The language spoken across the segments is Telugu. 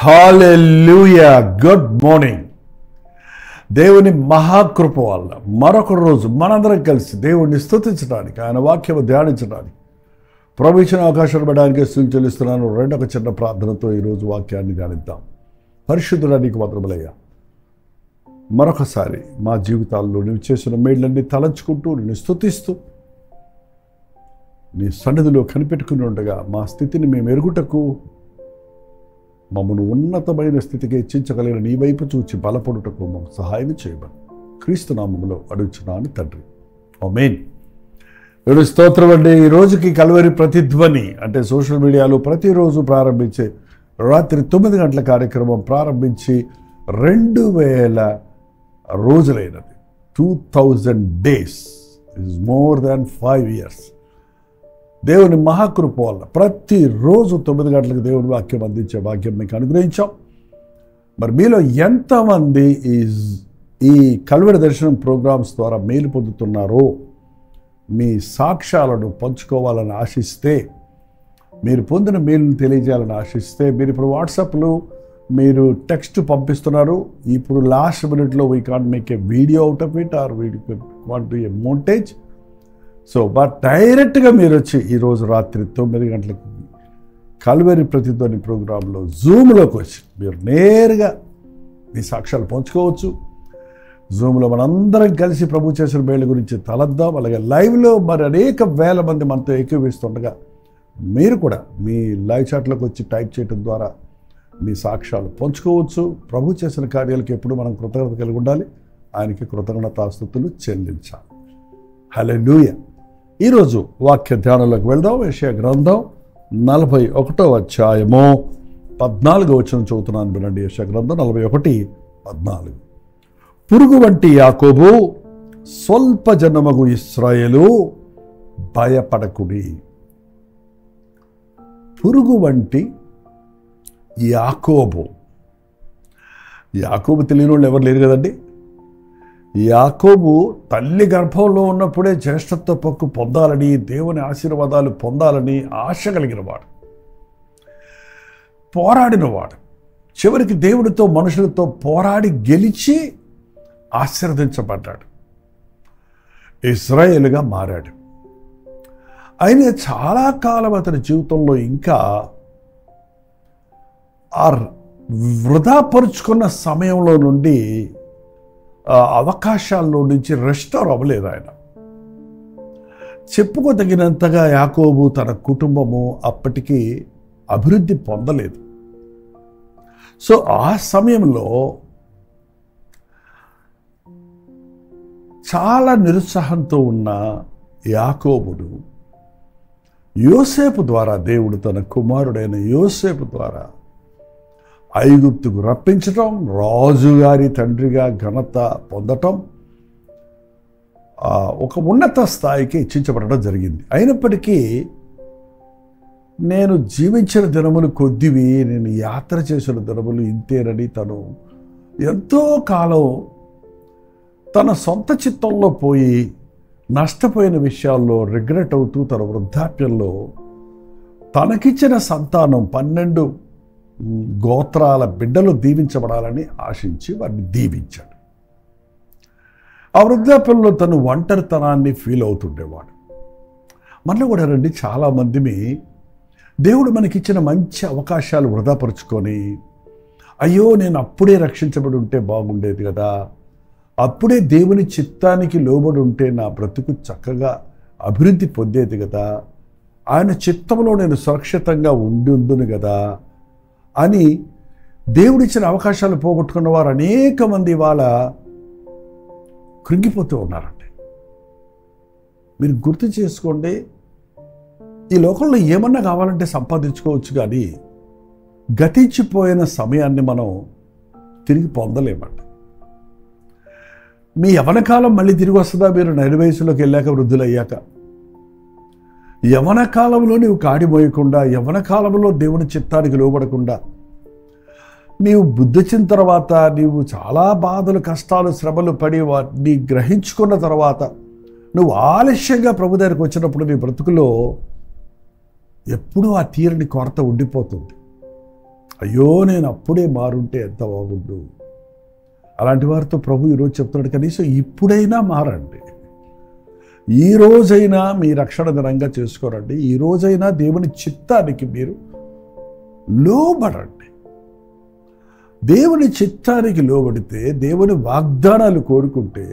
హల్లెలూయా. Good morning. దేవుని మహాకృప వల్ల మరొక రోజు మనందరం కలిసి దేవుణ్ణి స్తుతించడానికి, ఆయన వాక్యము ధ్యానించడానికి ప్రభు ఇచ్చిన అవకాశం ఇవ్వడానికి స్తుతులు చెల్లిస్తున్నాను. రెండొక చిన్న ప్రార్థనతో ఈరోజు వాక్యాన్ని ధ్యానిద్దాం. పరిశుద్ధుడా నీకు వందనములయ్యా. మరొకసారి మా జీవితాల్లో నువ్వు చేసిన మేళ్ళన్నీ తలంచుకుంటూ నిన్ను స్తుతిస్తూ నీ సన్నిధిలో కనిపెట్టుకుని ఉండగా మా స్థితిని మేము ఎరుగుటకు, మమ్మను ఉన్నతమైన స్థితికి హెచ్చించగలిగిన నీ వైపు చూచి బలపడుటకు మాకు సహాయం చేయమని క్రీస్తు నామములో అడుగుచున్నాను తండ్రి. ఆమేన్. ఈరోజు స్తోత్రం అండి. ఈ రోజుకి కల్వరి ప్రతిధ్వని అంటే సోషల్ మీడియాలో ప్రతిరోజు ప్రారంభించే రాత్రి 9 గంటల కార్యక్రమం ప్రారంభించి 2000 రోజులైనది. 2000 days is more than 5 years. దేవుని మహాకృప వల్ల ప్రతిరోజు 9 గంటలకు దేవుని వాక్యం అందించే భాగ్యం మీకు అనుగ్రహించాం. మరి మీలో ఎంతమంది ఈ కల్వరి దర్శనం ప్రోగ్రామ్స్ ద్వారా మేలు పొందుతున్నారో, మీ సాక్ష్యాలను పంచుకోవాలని ఆశిస్తే, మీరు పొందిన మేలును తెలియజేయాలని ఆశిస్తే, మీరు ఇప్పుడు వాట్సాప్లో మీరు టెక్స్ట్ పంపిస్తున్నారు. ఇప్పుడు లాస్ట్ మినిట్లో we can't make a video out of it or we want do a montage. So but డైరెక్ట్గా మీరు వచ్చి ఈరోజు రాత్రి 9 గంటలకు కల్వరి ప్రతిధ్వని ప్రోగ్రాంలో జూమ్లోకి వచ్చి మీరు నేరుగా మీ సాక్ష్యాలు పంచుకోవచ్చు. జూమ్లో మనందరం కలిసి ప్రభు చేసిన మేళ్ళ గురించి తలద్దాం. అలాగే లైవ్లో మరి అనేక వేల మంది మనతో ఏకీవిస్తుండగా మీరు కూడా మీ లైవ్ చాట్లోకి వచ్చి టైప్ చేయడం ద్వారా మీ సాక్ష్యాలు పంచుకోవచ్చు. ప్రభు చేసిన కార్యాలకు ఎప్పుడు మనం కృతజ్ఞత కలిగి ఉండాలి. ఆయనకి కృతజ్ఞతాస్తుతులు చెల్లించాలి. హల్లెలూయా. ఈరోజు వాక్య ధ్యానంలోకి వెళ్దాం. యెషయా గ్రంథం 41వ అధ్యాయము 14వ వచనం చదువుతున్నాను వినండి. యెషయా గ్రంథం 41:14. పురుగు వంటి యాకోబు, స్వల్ప జనమగు ఇశ్రాయేలు, భయపడకుడి. పురుగు వంటి యాకోబు. యాకోబు తెలియని వాళ్ళు ఎవరు లేరు కదండి. యాకోబు తల్లి గర్భంలో ఉన్నప్పుడే జ్యేష్ఠత్వ పక్కు పొందాలని, దేవుని ఆశీర్వాదాలు పొందాలని ఆశ కలిగినవాడు, పోరాడినవాడు. చివరికి దేవుడితో మనుషులతో పోరాడి గెలిచి ఆశీర్వదించబడ్డాడు, ఇశ్రాయేలుగా మారాడు. అయినా చాలా కాలం అతని జీవితంలో ఇంకా ఆ వృధాపరుచుకున్న సమయంలో నుండి అవకాశాల్లో నుంచి రెస్టోర్ అవ్వలేదు. ఆయన చెప్పుకోదగినంతగా యాకోబు తన కుటుంబము అప్పటికి అభివృద్ధి పొందలేదు. సో ఆ సమయంలో చాలా నిరుత్సాహంతో ఉన్న యాకోబును యోసేపు ద్వారా, దేవుడు తన కుమారుడైన యోసేపు ద్వారా ఐగుప్తుకు రప్పించటం, రాజుగారి తండ్రిగా ఘనత పొందటం, ఒక ఉన్నత స్థాయికి హెచ్చించబడటం జరిగింది. అయినప్పటికీ నేను జీవించిన దినములు కొద్దివి, నేను యాత్ర చేసిన దినములు ఇంతేనని తను ఎంతో కాలం తన సొంత చిత్తంలో పోయి నష్టపోయిన విషయాల్లో రిగ్రెట్ అవుతూ తన వృద్ధాప్యంలో తనకిచ్చిన సంతానం 12 గోత్రాల బిడ్డలు దీవించబడాలని ఆశించి వారిని దీవించాడు. ఆ వృద్ధాప్యంలో తను ఒంటరితనాన్ని ఫీల్ అవుతుండేవాడు. మనలో కూడా రండి, చాలామందిని దేవుడు మనకిచ్చిన మంచి అవకాశాలు వృధాపరుచుకొని, అయ్యో నేను అప్పుడే రక్షించబడి ఉంటే బాగుండేది కదా, అప్పుడే దేవుని చిత్తానికి లోబడి ఉంటే నా బ్రతుకు చక్కగా అభివృద్ధి పొందేది కదా, ఆయన చిత్తంలో నేను సురక్షితంగా ఉండును కదా అని దేవుడిచ్చిన అవకాశాలు పోగొట్టుకున్న వారు అనేక మంది ఇవాళ కృంగిపోతూ ఉన్నారండి. మీరు గుర్తు చేసుకోండి, ఈ లోకంలో ఏమన్నా కావాలంటే సంపాదించుకోవచ్చు, కానీ గతించిపోయిన సమయాన్ని మనం తిరిగి పొందలేమండి. మీ యవ్వన కాలం మళ్ళీ తిరిగి వస్తుందా? మీరు నడి వయసులోకి వెళ్ళాక, వృద్ధులయ్యాక. యవ్వన కాలంలో నీవు కాడిమోయకుండా, యవ్వన కాలంలో దేవుని చిత్తానికి లోబడకుండా, నీవు బుద్ధి వచ్చిన తర్వాత, నీవు చాలా బాధలు, కష్టాలు, శ్రమలు పడి వాటిని గ్రహించుకున్న తర్వాత నువ్వు ఆలస్యంగా ప్రభు దగ్గరికి వచ్చినప్పుడు నీ బ్రతుకులో ఎప్పుడూ ఆ తీరని కొరత ఉండిపోతుంది. అయ్యో నేను అప్పుడే మారుంటే ఎంత బాగుండు. అలాంటి వారితో ప్రభు ఈరోజు చెప్తున్నాడు, కనీసం ఇప్పుడైనా మారండి. ఈ రోజైనా మీ రక్షణ దినంగా చేసుకోరండి. ఈ రోజైనా దేవుని చిత్తానికి మీరు లోబడండి. దేవుని చిత్తానికి లోబడితే, దేవుని వాగ్దానాలు కోరుకుంటే,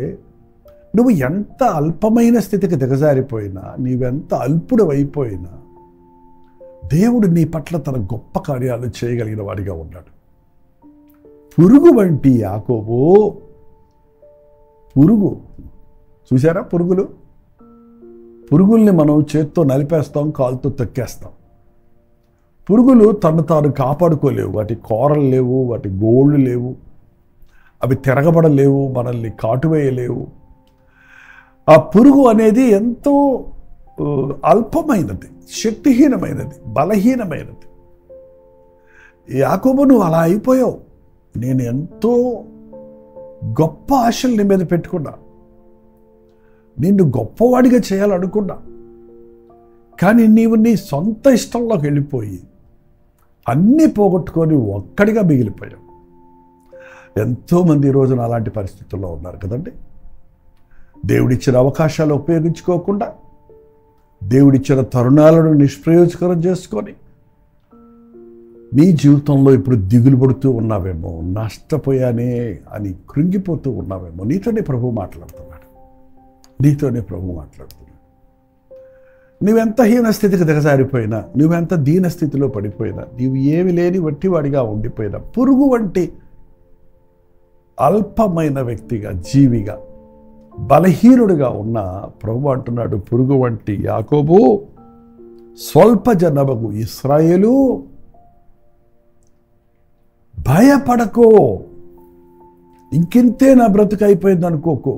నువ్వు ఎంత అల్పమైన స్థితికి దిగజారిపోయినా, నీవెంత అల్పుడవైపోయినా, దేవుడు నీ పట్ల తన గొప్ప కార్యాలు చేయగలిగిన వాడిగా ఉన్నాడు. పురుగు వంటి యాకోబు, పురుగు చూసారా? పురుగుల్ని మనం చేత్తో నలిపేస్తాం, కాలుతో తొక్కేస్తాం. పురుగులు తను తాను కాపాడుకోలేవు. వాటి కోరలు లేవు, వాటి గోళ్ళు లేవు, అవి తిరగబడలేవు, మనల్ని కాటువేయలేవు. ఆ పురుగు అనేది ఎంతో అల్పమైనది, శక్తిహీనమైనది, బలహీనమైనది. యాకోబు నువ్వు అలా అయిపోయావు. నేను ఎంతో గొప్ప ఆశలు నీ మీద పెట్టుకున్నా, నిన్ను గొప్పవాడిగా చేయాలనుకున్నా, కానీ నీవు నీ సొంత ఇష్టంలోకి వెళ్ళిపోయి అన్నీ పోగొట్టుకొని ఒక్కడిగా మిగిలిపోయావు. ఎంతోమంది ఈ రోజున అలాంటి పరిస్థితుల్లో ఉన్నారు కదండి. దేవుడిచ్చిన అవకాశాలు ఉపయోగించుకోకుండా, దేవుడిచ్చిన తరుణాలను నిష్ప్రయోజకరం చేసుకొని నీ జీవితంలో ఇప్పుడు దిగులు పడుతూ ఉన్నావేమో, నష్టపోయానే అని కృంగిపోతూ ఉన్నావేమో. నీతోనే ప్రభు మాట్లాడుతున్నాడు. నువ్వెంత హీన స్థితికి దిగజారిపోయినా, నువ్వెంత దీన స్థితిలో పడిపోయినా, నీవు ఏమి లేని వట్టివాడిగా ఉండిపోయినా, పురుగు వంటి అల్పమైన వ్యక్తిగా, జీవిగా, బలహీనుడిగా ఉన్న ప్రభు అంటున్నాడు, పురుగు వంటి యాకోబు, స్వల్ప జనమగు ఇశ్రాయేలు, భయపడకో. ఇంకింతే నా బ్రతుకు అయిపోయింది అనుకోకు.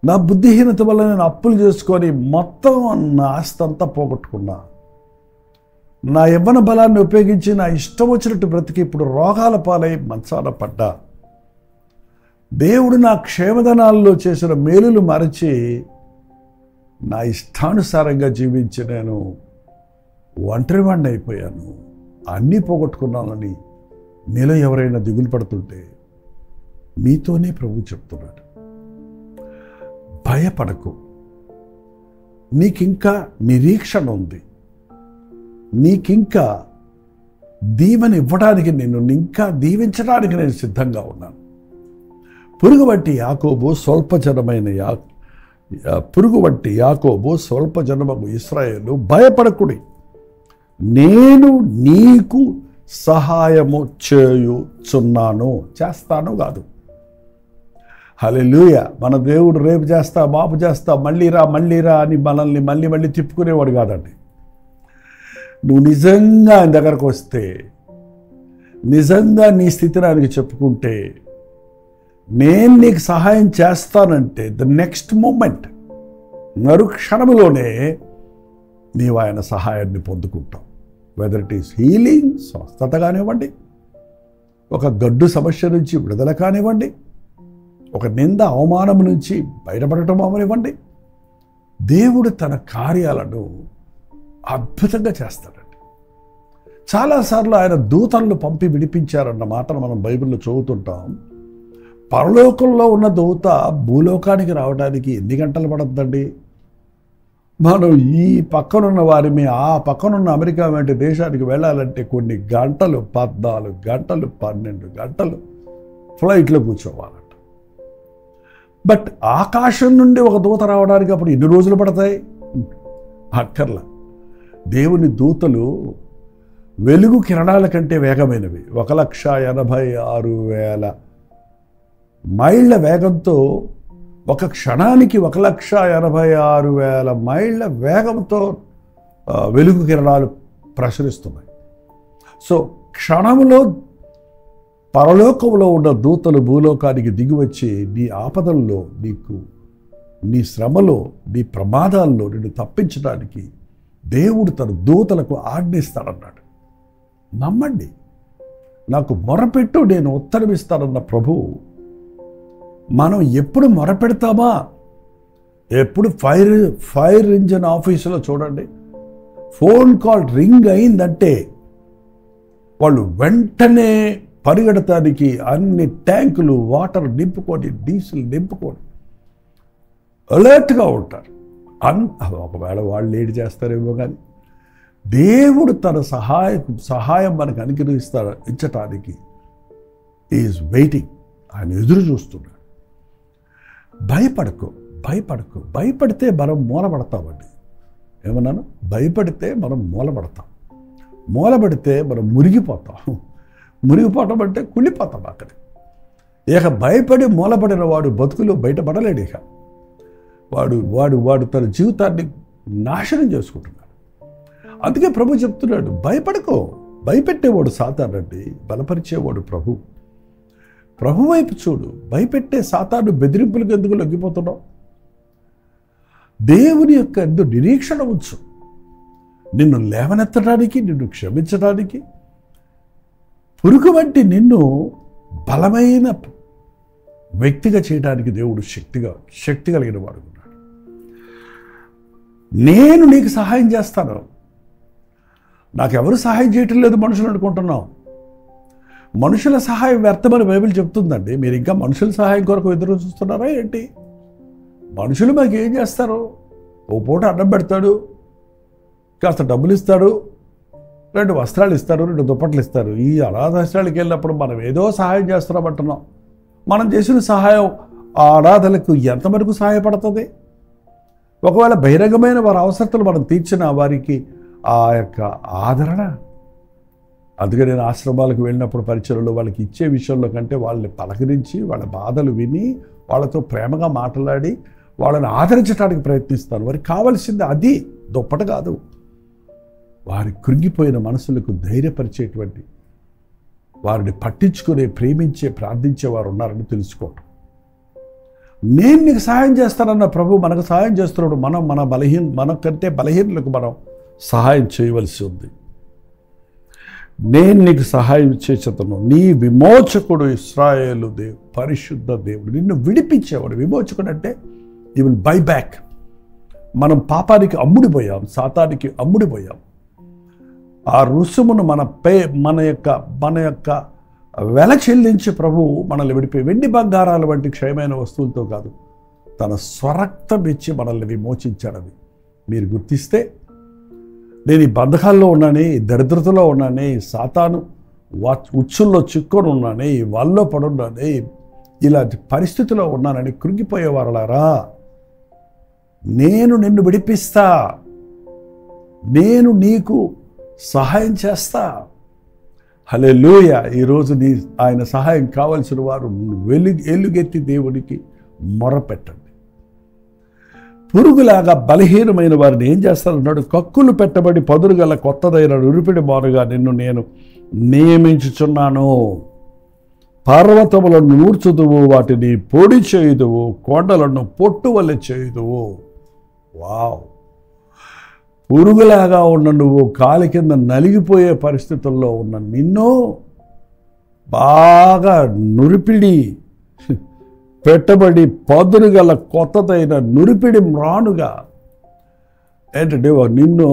నా బుద్ధిహీనత వల్ల నేను అప్పులు చేసుకొని మొత్తం నా ఆస్తి అంతా పోగొట్టుకున్నా. నా యవ్వన బలాన్ని ఉపయోగించి నా ఇష్టం వచ్చినట్టు బ్రతికి ఇప్పుడు రోగాల పాలై మంచాన పడ్డా. దేవుడు నా క్షేమధనాల్లో చేసిన మేలులు మరచి నా ఇష్టానుసారంగా జీవించి నేను ఒంటరివాడిని అయిపోయాను, అన్నీ పోగొట్టుకున్నానని మీలో ఎవరైనా దిగులు పడుతుంటే మీతోనే ప్రభు చెప్తున్నాడు, భయపడకు. నీకింకా నిరీక్షణ ఉంది. నీకింకా దీవెన ఇవ్వడానికి, నిన్ను ఇంకా దీవించడానికి నేను సిద్ధంగా ఉన్నాను. పురుగు వంటి యాకోబు, స్వల్ప జనమగు ఇశ్రాయేలు, భయపడకుడి, నేను నీకు సహాయము చేయుచున్నాను. చేస్తాను కాదు. హల్లెలూయా. మన దేవుడు రేపు చేస్తా, మాపు చేస్తా, మళ్ళీరా అని మనల్ని మళ్ళీ తిప్పుకునేవాడు కాదండి. నువ్వు నిజంగా ఆయన దగ్గరకు వస్తే, నిజంగా నీ స్థితిని ఆయనకి చెప్పుకుంటే, నేను నీకు సహాయం చేస్తానంటే ద నెక్స్ట్ మూమెంట్, మరుక్షణంలోనే నీవు ఆయన సహాయాన్ని పొందుకుంటావు. వెదర్ ఇట్ ఈస్ హీలింగ్, స్వస్థత కానివ్వండి, ఒక గడ్డు సమస్య నుంచి విడుదల కానివ్వండి, ఒక నింద అవమానం నుంచి బయటపడటం అవనివ్వండి, దేవుడు తన కార్యాలను అద్భుతంగా చేస్తాడండి. చాలాసార్లు ఆయన దూతలను పంపి విడిపించారన్న మాటను మనం బైబిల్లో చదువుతుంటాం. పరలోకంలో ఉన్న దూత భూలోకానికి రావడానికి ఎన్ని గంటలు పడద్దండి? మనం ఈ పక్కనున్న వారిని ఆ పక్కనున్న అమెరికా వంటి దేశానికి వెళ్ళాలంటే కొన్ని గంటలు, 14 గంటలు, 12 గంటలు ఫ్లైట్లో కూర్చోవాలంట. బట్ ఆకాశం నుండి ఒక దూత రావడానికి అప్పుడు ఎన్ని రోజులు పడతాయి? అక్కర్లా. దేవుని దూతలు వెలుగు కిరణాల కంటే వేగమైనవి. 1,86,000 మైళ్ళ వేగంతో, ఒక క్షణానికి 1,86,000 మైళ్ళ వేగంతో వెలుగు కిరణాలు ప్రసరిస్తున్నాయి. సో క్షణంలో పరలోకంలో ఉన్న దూతలు భూలోకానికి దిగివచ్చి నీ ఆపదల్లో, నీ శ్రమలో, నీ ప్రమాదాల్లో నిన్ను తప్పించడానికి దేవుడు తన దూతలకు ఆజ్ఞిస్తాడన్నాడు. నమ్మండి. నాకు మొరపెట్టు, నేను ఉత్తరమిస్తానన్న ప్రభువు మనం ఎప్పుడు మొరపెడతామా? ఎప్పుడు ఫైర్ ఇంజిన్ ఆఫీసులో చూడండి, ఫోన్ కాల్ రింగ్ అయిందంటే వాళ్ళు వెంటనే పరిగెడటానికి అన్ని ట్యాంకులు వాటర్ నింపుకొని డీజిల్ నింపుకొని అలర్ట్గా ఉంటారు. ఒకవేళ వాళ్ళు లేట్ చేస్తారేమో, కానీ దేవుడు తన సహాయం మనకు ఇచ్చటానికి ఈజ్ వెయిటింగ్. ఆయన ఎదురు చూస్తున్నాడు. భయపడకు. భయపడితే మనం మూలపడతామండి. ఏమన్నాను? భయపడితే మనం మూలపడితే మనం మురిగిపోవటం అంటే కుళ్ళిపోతాం అక్కడ. ఇక భయపడి మూలపడిన వాడు బతుకులు బయటపడలేడు. ఇక వాడు తన జీవితాన్ని నాశనం చేసుకుంటున్నాడు. అందుకే ప్రభు చెప్తున్నాడు, భయపడకో. భయపెట్టేవాడు సాతానండి, బలపరిచేవాడు ప్రభు వైపు చూడు. భయపెట్టే సాతాను బెదిరింపులకు ఎందుకు లొంగిపోతున్నావు? దేవుని యొక్క నిరీక్షణ ఉంచు. నిన్ను లేవనెత్తడానికి, నిన్ను క్షమించడానికి, పురుగు వంటి నిన్ను బలమైన వ్యక్తిగా చేయడానికి దేవుడు శక్తి కలిగిన వాడు ఉన్నాడు. నేను నీకు సహాయం చేస్తాను. నాకెవరు సహాయం చేయటం లేదు మనుషులు అనుకుంటున్నావు. మనుషుల సహాయం వ్యర్థమని బైబిల్ చెప్తుందండి. మీరు ఇంకా మనుషుల సహాయం కొరకు ఎదురు చూస్తున్నారా ఏంటి? మనుషులు మాకు ఏం చేస్తారు? ఓ పూట అన్నం పెడతాడు, కాస్త డబ్బులు ఇస్తాడు, 2 వస్త్రాలు ఇస్తారు, 2 దుప్పట్లు ఇస్తారు. ఈ అనాథాశ్రయాలకు వెళ్ళినప్పుడు మనం ఏదో సహాయం చేస్తున్నామంటున్నాం. మనం చేసిన సహాయం ఆ అనాథలకు ఎంతవరకు సహాయపడుతుంది? ఒకవేళ బహిరంగమైన వారి అవసరతలు మనం తీర్చిన వారికి ఆ యొక్క ఆదరణ. అందుకే నేను ఆశ్రమాలకు వెళ్ళినప్పుడు పరిచయంలో వాళ్ళకి ఇచ్చే విషయంలో కంటే వాళ్ళని పలకరించి, వాళ్ళ బాధలు విని, వాళ్ళతో ప్రేమగా మాట్లాడి వాళ్ళని ఆదరించడానికి ప్రయత్నిస్తాను. వారికి కావాల్సింది అది, దుప్పట కాదు. వారి కృంగిపోయిన మనసులకు ధైర్యపరిచేటువంటి, వారిని పట్టించుకునే, ప్రేమించే, ప్రార్థించే వారు ఉన్నారని తెలుసుకోవటం. నేను నీకు సహాయం చేస్తానన్న ప్రభు మనకు సహాయం చేస్తున్నాడు. మనకంటే బలహీనులకు మనం సహాయం చేయవలసి ఉంది. నేను నీకు సహాయం చేసేతను, నీ విమోచకుడు ఇశ్రాయేలు పరిశుద్ధ దేవుడు, నిన్ను విడిపించేవాడు. విమోచకుడు అంటే యూ విల్ బై బ్యాక్. మనం పాపానికి అమ్ముడిపోయాం, సాతానికి అమ్ముడిపోయాం. ఆ రుసుమును మన యొక్క వెల చెల్లించి ప్రభువు మనల్ని విడిపోయి, వెండి బంగారాల వంటి క్షయమైన వస్తువులతో కాదు, తన స్వరక్తం ఇచ్చి మనల్ని విమోచించాడని మీరు గుర్తిస్తే, నేను ఈ బంధకాల్లో ఉన్నానే, ఈ దరిద్రతలో ఉన్నానే, ఈ సాతాను ఉచ్చుల్లో చిక్కుని ఉన్నానే, ఈ వాళ్ళలో పడున్నానే, ఇలాంటి పరిస్థితిలో ఉన్నానని కృంగిపోయేవారలారా, నేను నిన్ను విడిపిస్తా, నేను నీకు సహాయం చేస్తా. హల్లెలూయా. ఈరోజు ఆయన సహాయం కావలసిన వారు ఎలుగెత్తి దేవునికి మొరపెట్టండి. పురుగులాగా బలహీనమైన వారిని ఏం చేస్తారన్నాడు? కక్కులు పెట్టబడి పదురుగల కొత్తదైన నురిపిడి మానుగా నిన్ను నేను నియమించుచున్నాను. పర్వతములను నూర్చుదువు, వాటిని పొడి చేయుదువు, కొండలను పొట్టువలె చేయుదువు. వావ్! పురుగులాగా ఉన్న నువ్వు, కాలి కింద నలిగిపోయే పరిస్థితుల్లో ఉన్న నిన్ను బాగా నురిపిడి పెట్టబడి పదురుగల కొత్తదైన నురిపిడి మ్రానుగా, ఏంటంటే నిన్ను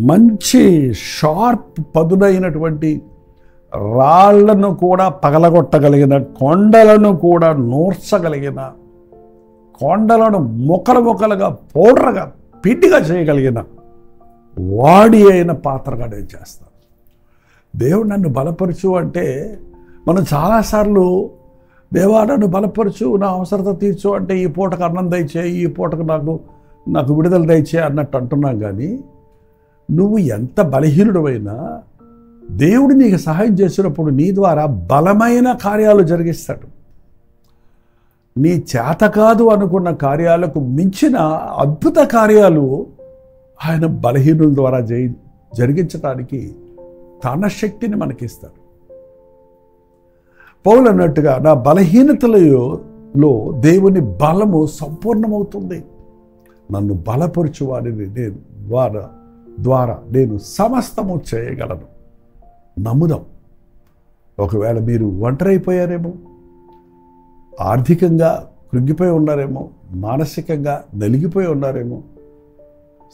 మంచి షార్ప్ పదునైనటువంటి రాళ్లను కూడా పగలగొట్టగలిగిన, కొండలను కూడా నూర్చగలిగిన, కొండలను ముక్కలుగా పౌడర్గా పిండిగా చేయగలిగిన వాడి అయిన పాత్రగా నేను చేస్తాను. దేవుడు నన్ను బలపరచు అంటే, మనం చాలాసార్లు దేవా నన్ను బలపరచు, నా అవసరత తీర్చు అంటే, ఈ పూటకు అన్నం దయచేయి, ఈ పూటకు నాకు విడుదల దయచేయి అన్నట్టు అంటున్నాం. కానీ నువ్వు ఎంత బలహీనుడవైనా దేవుడు నీకు సహాయం చేసినప్పుడు నీ ద్వారా బలమైన కార్యాలు జరిగిస్తాడు. నీ చేత కాదు అనుకున్న కార్యాలకు మించిన అద్భుత కార్యాలు ఆయన బలహీనుల ద్వారా జరిగించడానికి తన శక్తిని మనకిస్తాడు. పౌలు అన్నట్టుగా, నా బలహీనతలలో దేవుని బలము సంపూర్ణమవుతుంది. నన్ను బలపరచు వారిని ద్వారా నేను సమస్తము చేయగలను. నమ్ముదాం. ఒకవేళ మీరు ఒంటరైపోయారేమో, ఆర్థికంగా కృంగిపోయి ఉన్నారేమో, మానసికంగా నలిగిపోయి ఉన్నారేమో,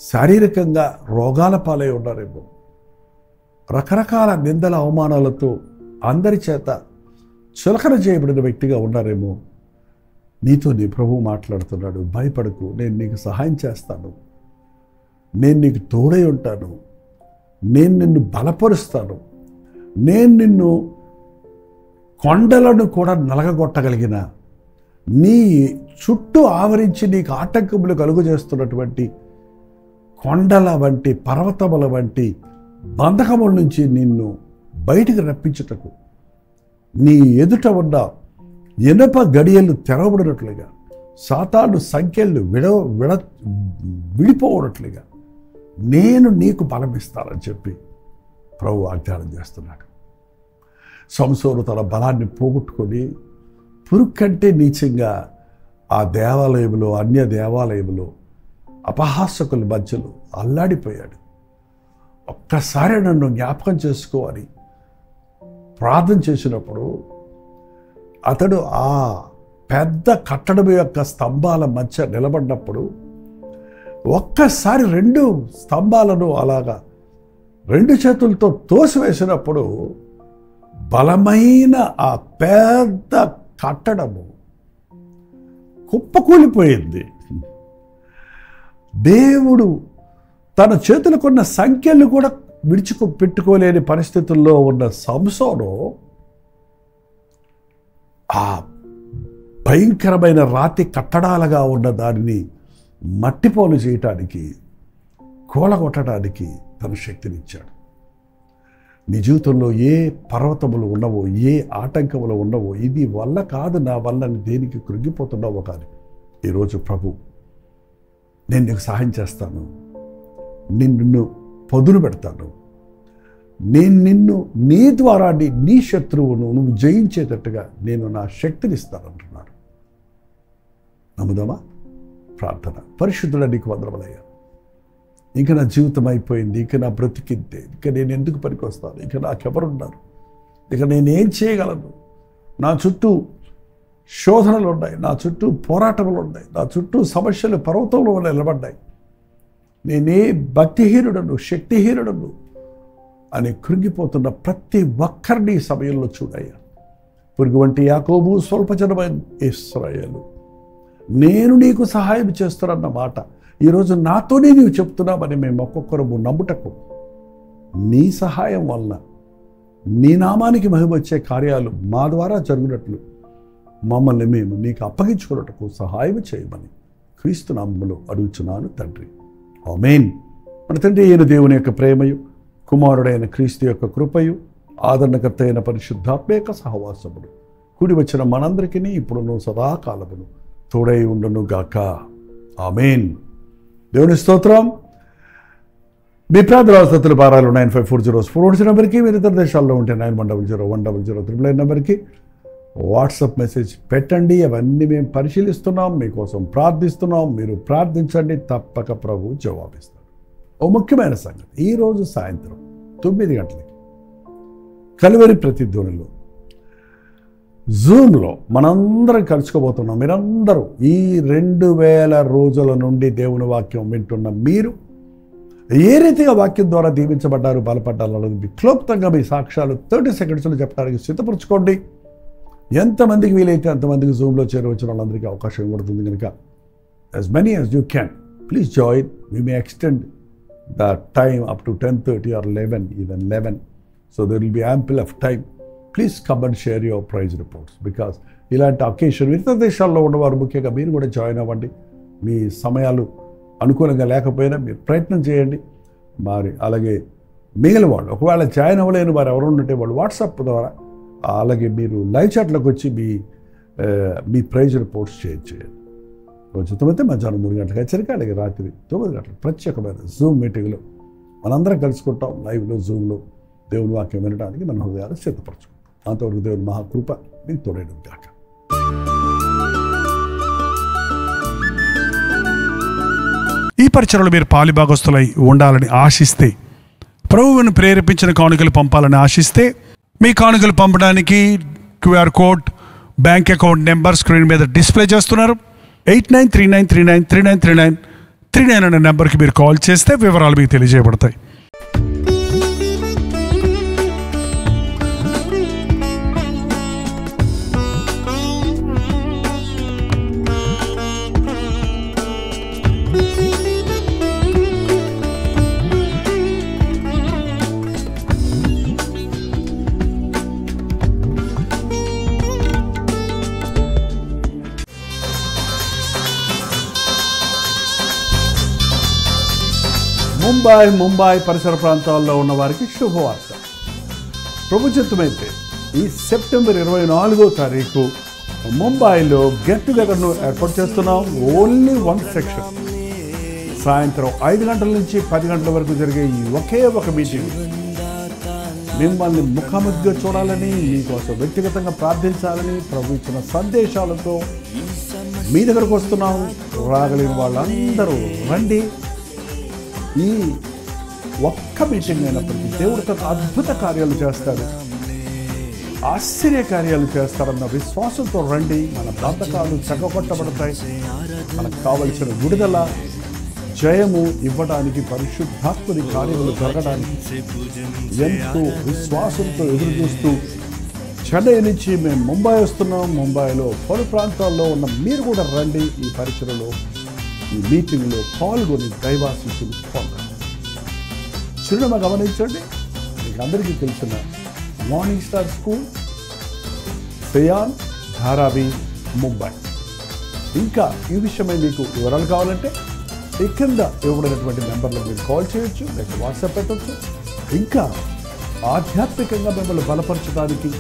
శారీరకంగా రోగాల పాలై ఉన్నారేమో, రకరకాల నిందల అవమానాలతో అందరి చేత చులకన చేయబడిన వ్యక్తిగా ఉన్నారేమో. నీతో నీ ప్రభువు మాట్లాడుతున్నాడు, భయపడకు, నేను నీకు సహాయం చేస్తాను, నేను నీకు తోడై ఉంటాను, నేను నిన్ను బలపరుస్తాను, నేను నిన్ను కొండలను కూడా నలగగొట్టగలిగిన, నీ చుట్టూ ఆవరించి నీకు ఆటంకములు కలుగు చేస్తున్నటువంటి కొండల వంటి పర్వతముల వంటి బంధకముల నుంచి నిన్ను బయటికి రప్పించుటకు, నీ ఎదుట ఉన్న ఇనప గడియలు తెరవబడినట్లుగా, సాతాను సంఖ్యలు విడిపోవనట్లుగా నేను నీకు బలమిస్తానని చెప్పి ప్రభు వాగ్దానం చేస్తున్నాడు. సంసోను తన బలాన్ని పోగొట్టుకొని పురుగు కంటే నీచంగా ఆ దేవాలయంలో, అన్య దేవాలయంలో అపహాసకుల మధ్యలో అల్లాడిపోయాడు. ఒక్కసారి నన్ను జ్ఞాపకం చేసుకోవాలి ప్రార్థన చేసినప్పుడు అతడు ఆ పెద్ద కట్టడం యొక్క స్తంభాల మధ్య నిలబడినప్పుడు ఒక్కసారి 2 స్తంభాలను అలాగా 2 చేతులతో తోసివేసినప్పుడు బలమైన ఆ పెద్ద కట్టడము కుప్పకూలిపోయింది. దేవుడు తన చేతులకున్న సంఖ్యలు కూడా పెట్టుకోలేని పరిస్థితుల్లో ఉన్న సంసోను ఆ భయంకరమైన రాతి కట్టడాలుగా ఉన్న దానిని మట్టిపోలు చేయటానికి, కూలగొట్టడానికి తన శక్తినిచ్చాడు. నీ జీవితంలో ఏ పర్వతములు ఉన్నవో, ఏ ఆటంకములు ఉన్నవో, ఇది వల్ల కాదు నా వల్ల దేనికి కృంగిపోతున్నావో కానీ ఈరోజు ప్రభు నేను నీకు సహాయం చేస్తాను, నిన్ను పదును పెడతాను, నేను నిన్ను నీ ద్వారా నీ శత్రువును నువ్వు జయించేటట్టుగా నేను నా శక్తిని ఇస్తానంటున్నాడు. నమ్ముదామా? ప్రార్థన. పరిశుద్ధుడా, నీకు వందనములయ్యా. ఇంకా నా జీవితం అయిపోయింది, ఇంకా నా బ్రతికింతే, ఇంకా నేను ఎందుకు పనికొస్తాను, ఇంకా నాకెవరున్నారు, ఇక నేనేం చేయగలను, నా చుట్టూ శోధనలు ఉన్నాయి, నా చుట్టూ పోరాటములు ఉన్నాయి, నా చుట్టూ సమస్యలు పర్వతంలో నిలబడ్డాయి, నేనే భక్తిహీనుడను, శక్తిహీనుడను అని కృంగిపోతున్న ప్రతి ఒక్కరిని ఈ సమయంలో చూడయ్యా. పురుగు వంటి యాకోబు, స్వల్పజనమైన ఇశ్రాయేలు, నేను నీకు సహాయం చేస్తున్న మాట ఈరోజు నాతోనే నీవు చెప్తున్నామని మేము ఒక్కొక్కరము నమ్ముటకు, నీ సహాయం వలన నీ నామానికి మహిమ వచ్చే కార్యాలు మా ద్వారా జరుగునట్లు మమ్మల్ని మేము నీకు అప్పగించుకున్నట్టుకు సహాయం చేయమని క్రీస్తు నామములో అడుగుచున్నాను తండ్రి. ఆమేన్. మన తండ్రి అయిన దేవుని యొక్క ప్రేమయు, కుమారుడైన క్రీస్తు యొక్క కృపయు, ఆదరణకర్త అయిన పరిశుద్ధాత్మ యొక్క సహవాసములు కూడి వచ్చిన మనందరికీ ఇప్పుడును సదాకాలమును తోడై ఉండును గాక. ఆమేన్. దేవుని స్తోత్రం. మీ ప్రార్థన అవసరతల భారాలు 9540 నెంబర్కి, మీరు ఇతర దేశాల్లో ఉంటే 9100 నెంబర్కి వాట్సాప్ మెసేజ్ పెట్టండి. అవన్నీ మేము పరిశీలిస్తున్నాం, మీకోసం ప్రార్థిస్తున్నాం. మీరు ప్రార్థించండి, తప్పక ప్రభు జవాబిస్తాడు. ఓ ముఖ్యమైన సంగతి, ఈరోజు సాయంత్రం 9 గంటలకి కలువరి ప్రతిధ్వనిలో జూమ్లో మనందరం కలుసుకోబోతున్నాం. మీరందరూ ఈ 2000 రోజుల నుండి దేవుని వాక్యం వింటున్న మీరు ఏ రీతిగా వాక్యం ద్వారా దీవించబడ్డారు, బలపడ్డారన్నది క్లుప్తంగా మీ సాక్ష్యాలు 30 సెకండ్స్లో చెప్పడానికి సిద్ధపరచుకోండి. ఎంతమందికి వీలైతే అంతమందికి జూమ్లో చేరవచ్చిన వాళ్ళందరికీ అవకాశం ఇవ్వబడుతుంది కనుక as many as you can, please join. We may extend the time up to 10:30 or 11, even 11. So there will be ample of time. Please come and share your prize reports, because ఇలాంటి అకేషన్ ఇతర దేశాల్లో ఉన్నవారు ముఖ్యంగా మీరు కూడా జాయిన్ అవ్వండి. మీ సమయాలు అనుకూలంగా లేకపోయినా మీరు ప్రయత్నం చేయండి. మరి అలాగే మిగిలిన వాళ్ళు ఒకవేళ జాయిన్ అవ్వలేని వారు ఎవరు ఉంటే వాళ్ళు వాట్సాప్ ద్వారా, అలాగే మీరు లైవ్ చాట్లోకి వచ్చి మీ ప్రైజ్ రిపోర్ట్స్ చేయండి. రోజు 9 మధ్యాహ్నం 3 గంటలకు హెచ్చరిక, అలాగే రాత్రి 9 గంటలకు ప్రత్యేకమైన జూమ్ మీటింగ్లో మనందరం కలుసుకుంటాం. లైవ్లో జూమ్లో దేవుని వాక్యం వినడానికి మన హృదయాలు సిద్ధపరచుకుంటాం. అంతవరకు దేవుని మహాకృప మీకు తోడైన గాక. ఈ పరిచయలో మీరు పాలిభాగస్తులై ఉండాలని ఆశిస్తే, ప్రభువును ప్రేరేపించిన కానుకలు పంపాలని ఆశిస్తే, మీ కానుకలు పంపడానికి QR code, bank account number screen మీద డిస్ప్లే చేస్తున్నారు. 8939393939 అనే నెంబర్కి మీరు కాల్ చేస్తే వివరాలు మీకు తెలియజేయబడతాయి. ముంబై పరిసర ప్రాంతాల్లో ఉన్న వారికి శుభవార్త. ప్రభు చిత్తమైతే ఈ సెప్టెంబర్ 24వ తారీఖు ముంబైలో గెట్ టుగెదర్ను ఏర్పాటు చేస్తున్నాం. Only 1 section. సాయంత్రం 5 గంటల నుంచి 10 గంటల వరకు జరిగే ఈ ఒకే ఒక మీటింగ్ మిమ్మల్ని ముఖాముఖిగా చూడాలని, మీకోసం వ్యక్తిగతంగా ప్రార్థించాలని ప్రభు ఇచ్చిన సందేశాలతో మీ దగ్గరకు వస్తున్నాం. రాగలిగిన వాళ్ళందరూ రండి. ఈ ఒక్క మీటింగ్ అయినప్పటికీ దేవుడు తన అద్భుత కార్యాలు చేస్తాడు, ఆశ్చర్య కార్యాలు చేస్తారన్న విశ్వాసంతో రండి. మన బంధకాలు చక్కగొట్టబడతాయి. మనకు కావలసిన విడుదల, జయము ఇవ్వడానికి, పరిశుద్ధాత్మని కార్యములు జరగడానికి ఎంతో విశ్వాసంతో ఎదురు చూస్తూ చెన్నై నుంచి మేము ముంబై వస్తున్నాం. ముంబైలో పలు ప్రాంతాల్లో ఉన్న మీరు కూడా రండి. ఈ పరిచయలో, ఈ మీటింగ్లో పాల్గొని దైవాశీస్సులు పొందండి. చిరునామా గమనించండి. మీకు అందరికీ తెలిసిన morning star school, cyan, Dharavi, Mumbai. ఇంకా ఈ విషయమై మీకు వివరాలు కావాలంటే ఈ కింద ఇవ్వబడినటువంటి నెంబర్లో మీరు కాల్ చేయొచ్చు, లేక వాట్సాప్ పెట్టవచ్చు. ఇంకా ఆధ్యాత్మికంగా మిమ్మల్ని బలపరచడానికి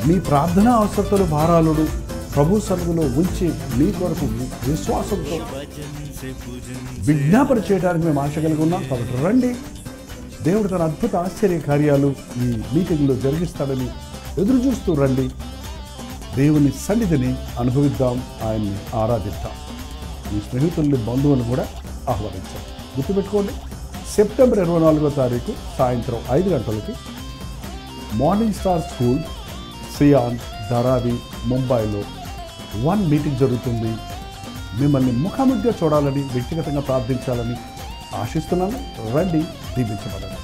మీ ప్రార్థనా అవసరతలు, భారాలను ప్రభు సన్నిధిలో ఉంచి మీ కొరకు విశ్వాసంతో విజ్ఞాపన చేయడానికి మేము ఆశ కలిగి ఉన్నాం. కాబట్టి రండి. దేవుడు తన అద్భుత ఆశ్చర్య కార్యాలు ఈ మీటింగ్లో జరిగిస్తాడని ఎదురు చూస్తూ రండి. దేవుని సన్నిధిని అనుభవిద్దాం, ఆయన్ని ఆరాధిద్దాం. మీ స్నేహితుల్ని, బంధువులను కూడా ఆహ్వానించాం. గుర్తుపెట్టుకోండి, సెప్టెంబర్ 24వ తారీఖు సాయంత్రం 5 గంటలకి morning star school, cyan, Dharavi, ముంబైలో 1 మీటింగ్ జరుగుతుంది. మిమ్మల్ని ముఖాముఖిగా చూడాలని, వ్యక్తిగతంగా ప్రార్థించాలని ఆశిస్తున్నాను. రండి, దీవించబడండి.